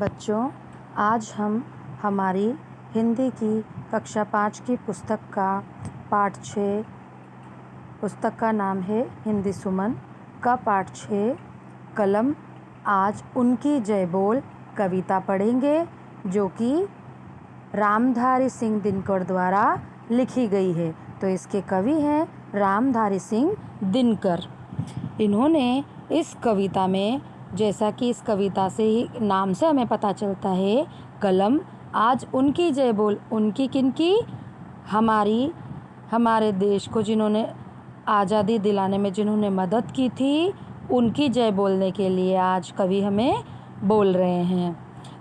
बच्चों, आज हम हमारी हिंदी की कक्षा 5 की पुस्तक का पाठ 6, पुस्तक का नाम है हिंदी सुमन का पाठ 6 कलम आज उनकी जय बोल कविता पढ़ेंगे, जो कि रामधारी सिंह दिनकर द्वारा लिखी गई है। तो इसके कवि हैं रामधारी सिंह दिनकर। इन्होंने इस कविता में, जैसा कि इस कविता से ही नाम से हमें पता चलता है, कलम आज उनकी जय बोल, उनकी किनकी, हमारे देश को जिन्होंने आज़ादी दिलाने में जिन्होंने मदद की थी, उनकी जय बोलने के लिए आज कवि हमें बोल रहे हैं।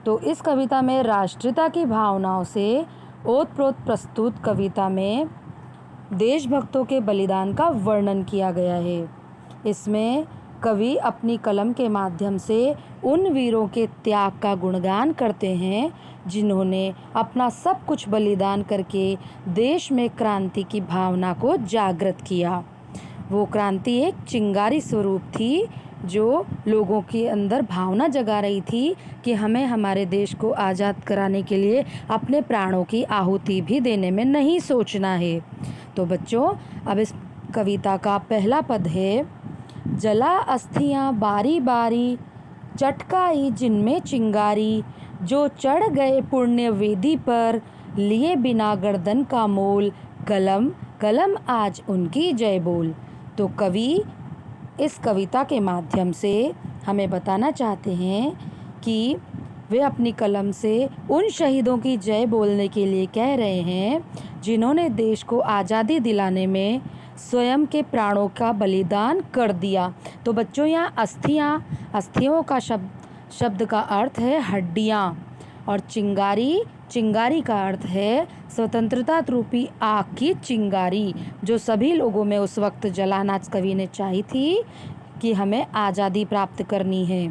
तो इस कविता में राष्ट्रीयता की भावनाओं से ओतप्रोत प्रस्तुत कविता में देशभक्तों के बलिदान का वर्णन किया गया है। इसमें कवि अपनी कलम के माध्यम से उन वीरों के त्याग का गुणगान करते हैं जिन्होंने अपना सब कुछ बलिदान करके देश में क्रांति की भावना को जागृत किया। वो क्रांति एक चिंगारी स्वरूप थी जो लोगों के अंदर भावना जगा रही थी कि हमें हमारे देश को आज़ाद कराने के लिए अपने प्राणों की आहुति भी देने में नहीं सोचना है। तो बच्चों, अब इस कविता का पहला पद है, जला अस्थियां बारी बारी, चटकाई जिनमें चिंगारी, जो चढ़ गए पुण्य वेदी पर, लिए बिना गर्दन का मोल, कलम कलम आज उनकी जय बोल। तो कवि इस कविता के माध्यम से हमें बताना चाहते हैं कि वे अपनी कलम से उन शहीदों की जय बोलने के लिए कह रहे हैं जिन्होंने देश को आज़ादी दिलाने में स्वयं के प्राणों का बलिदान कर दिया। तो बच्चों, यहाँ अस्थियों का शब्द का अर्थ है हड्डियाँ, और चिंगारी का अर्थ है स्वतंत्रता रूपी आग की चिंगारी, जो सभी लोगों में उस वक्त जलाना कवि ने चाही थी कि हमें आज़ादी प्राप्त करनी है।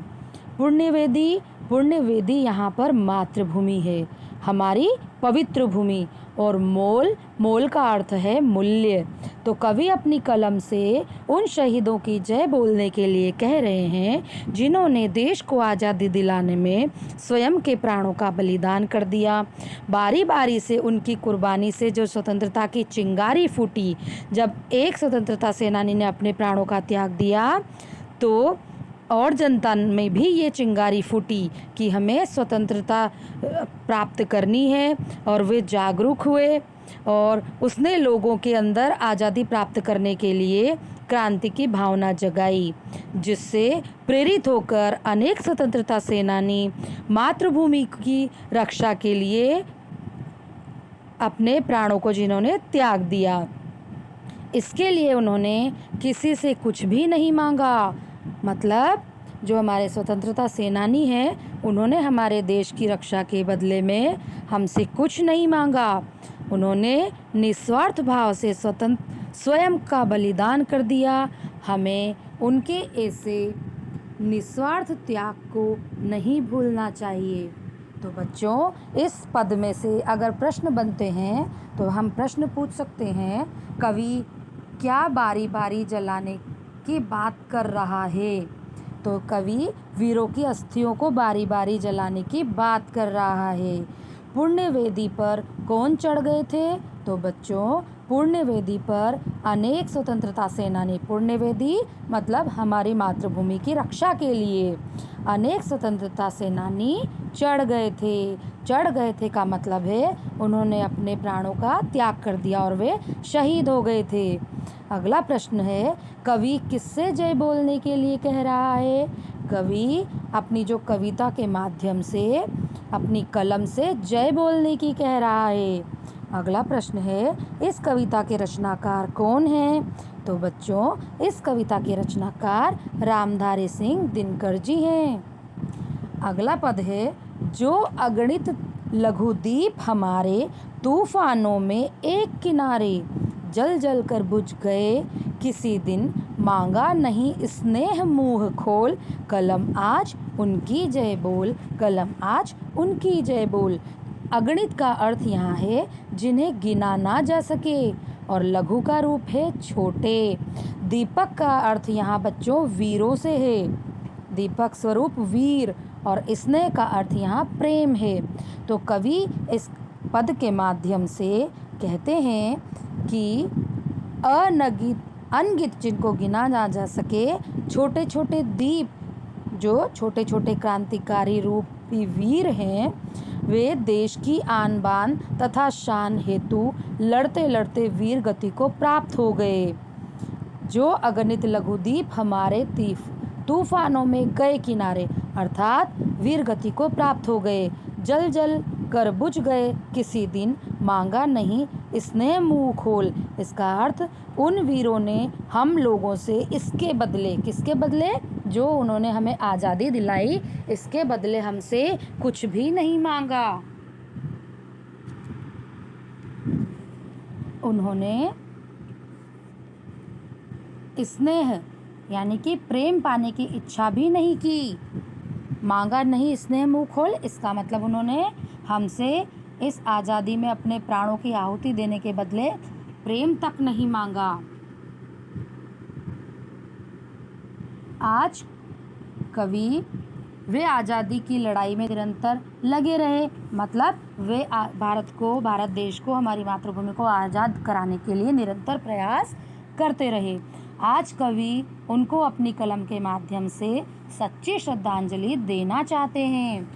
पुण्यवेदी यहाँ पर मातृभूमि है, हमारी पवित्र भूमि, और मोल का अर्थ है मूल्य। तो कवि अपनी कलम से उन शहीदों की जय बोलने के लिए कह रहे हैं जिन्होंने देश को आज़ादी दिलाने में स्वयं के प्राणों का बलिदान कर दिया। बारी बारी से उनकी कुर्बानी से जो स्वतंत्रता की चिंगारी फूटी, जब एक स्वतंत्रता सेनानी ने अपने प्राणों का त्याग दिया तो और जनता में भी ये चिंगारी फूटी कि हमें स्वतंत्रता प्राप्त करनी है, और वे जागरूक हुए और उसने लोगों के अंदर आज़ादी प्राप्त करने के लिए क्रांति की भावना जगाई, जिससे प्रेरित होकर अनेक स्वतंत्रता सेनानी मातृभूमि की रक्षा के लिए अपने प्राणों को जिन्होंने त्याग दिया, इसके लिए उन्होंने किसी से कुछ भी नहीं मांगा। मतलब जो हमारे स्वतंत्रता सेनानी हैं, उन्होंने हमारे देश की रक्षा के बदले में हमसे कुछ नहीं मांगा। उन्होंने निस्वार्थ भाव से स्वयं का बलिदान कर दिया। हमें उनके ऐसे निस्वार्थ त्याग को नहीं भूलना चाहिए। तो बच्चों, इस पद में से अगर प्रश्न बनते हैं तो हम प्रश्न पूछ सकते हैं, कवि क्या बारी बारी जलाने की बात कर रहा है? तो कवि वीरों की अस्थियों को बारी बारी जलाने की बात कर रहा है। पुण्यवेदी पर कौन चढ़ गए थे? तो बच्चों, पुण्यवेदी पर अनेक स्वतंत्रता सेनानी, पुण्यवेदी मतलब हमारी मातृभूमि की रक्षा के लिए अनेक स्वतंत्रता सेनानी चढ़ गए थे का मतलब है उन्होंने अपने प्राणों का त्याग कर दिया और वे शहीद हो गए थे। अगला प्रश्न है, कवि किससे जय बोलने के लिए कह रहा है? कवि अपनी जो कविता के माध्यम से अपनी कलम से जय बोलने की कह रहा है। अगला प्रश्न है, इस कविता के रचनाकार कौन हैं? तो बच्चों, इस कविता के रचनाकार रामधारी सिंह दिनकर जी हैं। अगला पद है, जो अगणित लघुदीप हमारे तूफानों में एक किनारे, जल जल कर बुझ गए किसी दिन, मांगा नहीं स्नेह मुँह खोल, कलम आज उनकी जय बोल, कलम आज उनकी जय बोल। अगणित का अर्थ यहाँ है जिन्हें गिना ना जा सके, और लघु का रूप है छोटे। दीपक का अर्थ यहाँ बच्चों वीरों से है, दीपक स्वरूप वीर, और स्नेह का अर्थ यहाँ प्रेम है। तो कवि इस पद के माध्यम से कहते हैं कि अनगित जिनको गिना ना जा सके छोटे छोटे दीप, जो छोटे छोटे क्रांतिकारी रूपी वीर हैं, वे देश की आन बान तथा शान हेतु लड़ते लड़ते वीर गति को प्राप्त हो गए। जो अगणित लघुदीप हमारे तूफानों में गए किनारे, अर्थात वीर गति को प्राप्त हो गए, जल जल कर बुझ गए किसी दिन, मांगा नहीं स्नेह मुँह खोल। इसका अर्थ उन वीरों ने हम लोगों से इसके बदले, किसके बदले, जो उन्होंने हमें आज़ादी दिलाई, इसके बदले हमसे कुछ भी नहीं मांगा। उन्होंने स्नेह यानी कि प्रेम पाने की इच्छा भी नहीं की। मांगा नहीं स्नेह मुँह खोल, इसका मतलब उन्होंने हमसे इस आज़ादी में अपने प्राणों की आहुति देने के बदले प्रेम तक नहीं मांगा। आज कवि वे आज़ादी की लड़ाई में निरंतर लगे रहे, मतलब वे भारत देश को, हमारी मातृभूमि को आज़ाद कराने के लिए निरंतर प्रयास करते रहे। आज कवि उनको अपनी कलम के माध्यम से सच्ची श्रद्धांजलि देना चाहते हैं।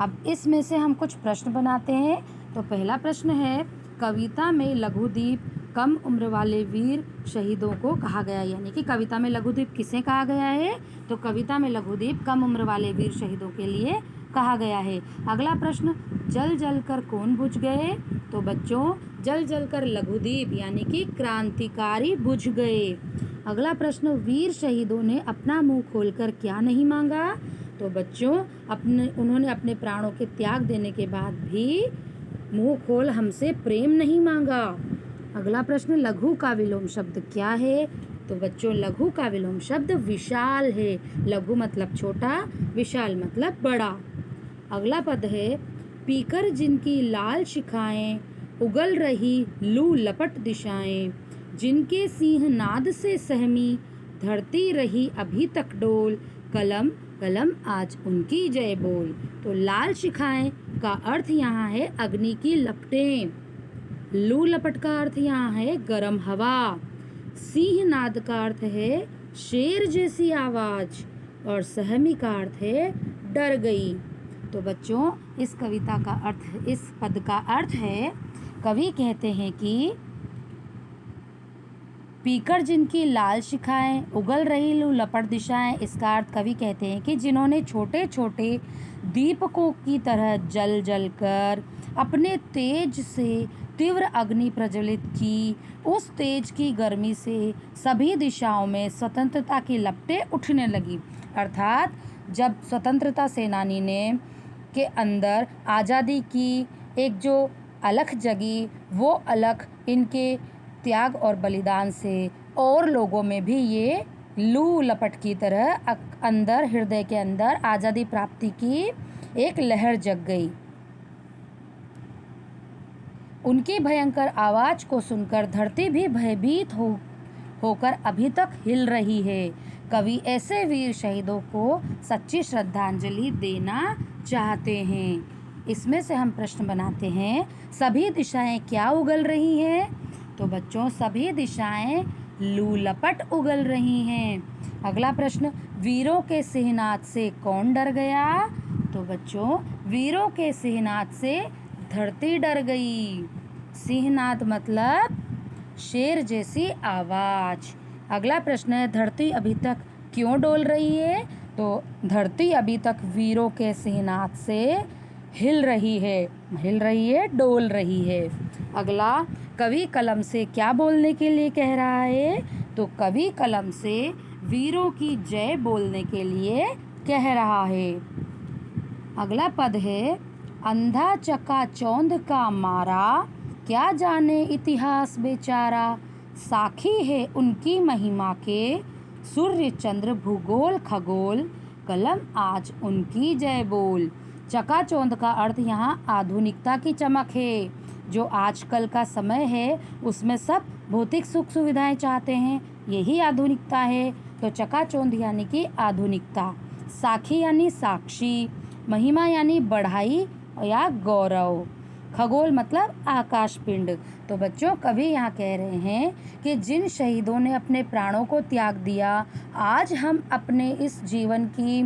अब इसमें से हम कुछ प्रश्न बनाते हैं। तो पहला प्रश्न है, कविता में लघुदीप कम उम्र वाले वीर शहीदों को कहा गया, यानी कि कविता में लघुदीप किसे कहा गया है? तो कविता में लघुदीप कम उम्र वाले वीर शहीदों के लिए कहा गया है। अगला प्रश्न, जल जल कर कौन बुझ गए? तो बच्चों, जल जल कर लघुदीप यानी कि क्रांतिकारी बुझ गए। अगला प्रश्न, वीर शहीदों ने अपना मुंह खोलकर क्या नहीं मांगा? तो बच्चों, उन्होंने अपने प्राणों के त्याग देने के बाद भी मुंह खोल हमसे प्रेम नहीं मांगा। अगला प्रश्न, लघु का विलोम शब्द क्या है? तो बच्चों, लघु का विलोम शब्द विशाल है। लघु मतलब छोटा, विशाल मतलब बड़ा। अगला पद है, पीकर जिनकी लाल शिखाएं, उगल रही लू लपट दिशाएं, जिनके सिंह नाद से सहमी, धरती रही अभी तक डोल, कलम कलम आज उनकी जय बोल। तो लाल शिखाएं का अर्थ यहाँ है अग्नि की लपटें, लू लपट का अर्थ यहाँ है गरम हवा, सिंह नाद का अर्थ है शेर जैसी आवाज, और सहमी का अर्थ है डर गई। तो बच्चों, इस कविता का अर्थ, इस पद का अर्थ है, कवि कहते हैं कि पीकर जिनकी लाल शिखाएं, उगल रही लू लपट दिशाएं, इसका अर्थ कवि कहते हैं कि जिन्होंने छोटे छोटे दीपकों की तरह जल जल कर अपने तेज से तीव्र अग्नि प्रज्वलित की, उस तेज की गर्मी से सभी दिशाओं में स्वतंत्रता की लपटें उठने लगी। अर्थात जब स्वतंत्रता सेनानी ने के अंदर आज़ादी की एक जो अलख जगी, वो अलख इनके त्याग और बलिदान से और लोगों में भी ये लू लपट की तरह अंदर, हृदय के अंदर आज़ादी प्राप्ति की एक लहर जग गई। उनकी भयंकर आवाज़ को सुनकर धरती भी भयभीत होकर अभी तक हिल रही है। कवि ऐसे वीर शहीदों को सच्ची श्रद्धांजलि देना चाहते हैं। इसमें से हम प्रश्न बनाते हैं, सभी दिशाएं क्या उगल रही हैं? तो बच्चों, सभी दिशाएं लू लपट उगल रही हैं। अगला प्रश्न, वीरों के सिंहनाद से कौन डर गया? तो बच्चों, वीरों के सिंहनाद से धरती डर गई। सिंहनाद मतलब शेर जैसी आवाज। अगला प्रश्न है, धरती अभी तक क्यों डोल रही है? तो धरती अभी तक वीरों के सिंहनाद से हिल रही है, डोल रही है। अगला, कवि कलम से क्या बोलने के लिए कह रहा है? तो कवि कलम से वीरों की जय बोलने के लिए कह रहा है। अगला पद है, अंधा चकाचौंध का मारा, क्या जाने इतिहास बेचारा, साखी है उनकी महिमा के, सूर्य चंद्र भूगोल खगोल, कलम आज उनकी जय बोल। चकाचौंध का अर्थ यहाँ आधुनिकता की चमक है। जो आजकल का समय है उसमें सब भौतिक सुख सुविधाएं चाहते हैं, यही आधुनिकता है। तो चकाचौंध यानी कि आधुनिकता। साखी यानी साक्षी, महिमा यानी बढ़ाई या गौरव। खगोल मतलब आकाश पिंड। तो बच्चों कवि यहाँ कह रहे हैं कि जिन शहीदों ने अपने प्राणों को त्याग दिया, आज हम अपने इस जीवन की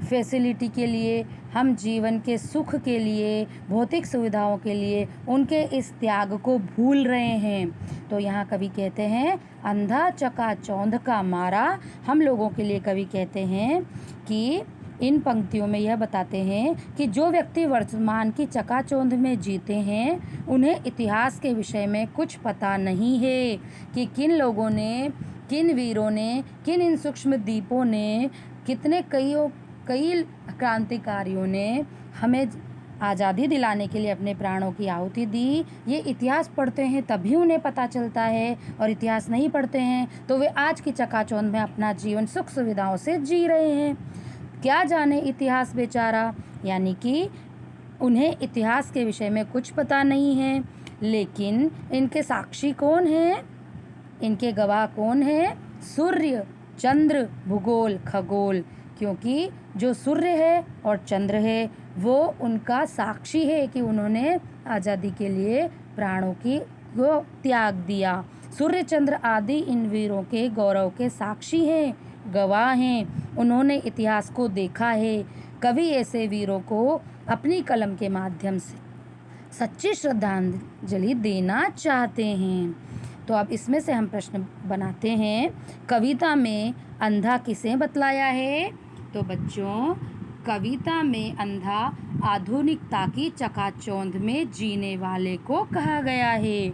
फैसिलिटी के लिए, हम जीवन के सुख के लिए, भौतिक सुविधाओं के लिए उनके इस त्याग को भूल रहे हैं। तो यहाँ कवि कहते हैं अंधा चकाचौंध का मारा। हम लोगों के लिए कवि कहते हैं कि इन पंक्तियों में यह बताते हैं कि जो व्यक्ति वर्तमान की चकाचौंध में जीते हैं, उन्हें इतिहास के विषय में कुछ पता नहीं है कि किन लोगों ने, किन वीरों ने, किन इन सूक्ष्म द्वीपों ने, कितने कई क्रांतिकारियों ने हमें आज़ादी दिलाने के लिए अपने प्राणों की आहुति दी। ये इतिहास पढ़ते हैं तभी उन्हें पता चलता है, और इतिहास नहीं पढ़ते हैं तो वे आज की चकाचौंध में अपना जीवन सुख सुविधाओं से जी रहे हैं। क्या जाने इतिहास बेचारा, यानी कि उन्हें इतिहास के विषय में कुछ पता नहीं है। लेकिन इनके साक्षी कौन हैं, इनके गवाह कौन हैं? सूर्य, चंद्र, भूगोल, खगोल। क्योंकि जो सूर्य है और चंद्र है वो उनका साक्षी है कि उन्होंने आज़ादी के लिए प्राणों को त्याग दिया। सूर्य, चंद्र आदि इन वीरों के गौरव के साक्षी हैं, गवाह हैं। उन्होंने इतिहास को देखा है। कवि ऐसे वीरों को अपनी कलम के माध्यम से सच्ची श्रद्धांजलि देना चाहते हैं। तो अब इसमें से हम प्रश्न बनाते हैं, कविता में अंधा किसे बतलाया है? तो बच्चों कविता में अंधा आधुनिकता की चकाचौंध में जीने वाले को कहा गया है।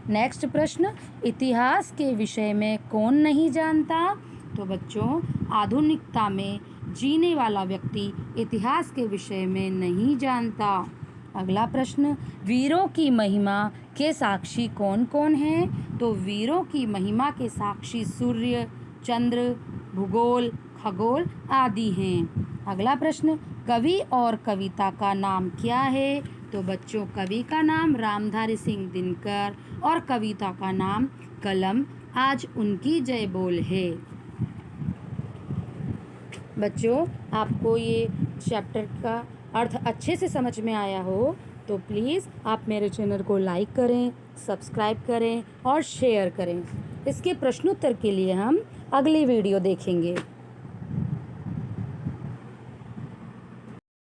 नेक्स्ट प्रश्न, इतिहास के विषय में कौन नहीं जानता? तो बच्चों आधुनिकता में जीने वाला व्यक्ति इतिहास के विषय में नहीं जानता। अगला प्रश्न, वीरों की महिमा के साक्षी कौन कौन हैं? तो वीरों की महिमा के साक्षी सूर्य, चंद्र, भूगोल, खगोल आदि हैं। अगला प्रश्न, कवि और कविता का नाम क्या है? तो बच्चों कवि का नाम रामधारी सिंह दिनकर और कविता का नाम कलम आज उनकी जय बोल है। बच्चों आपको ये चैप्टर का अर्थ अच्छे से समझ में आया हो तो प्लीज़ आप मेरे चैनल को लाइक करें, सब्सक्राइब करें और शेयर करें। इसके प्रश्नोत्तर के लिए हम अगली वीडियो देखेंगे।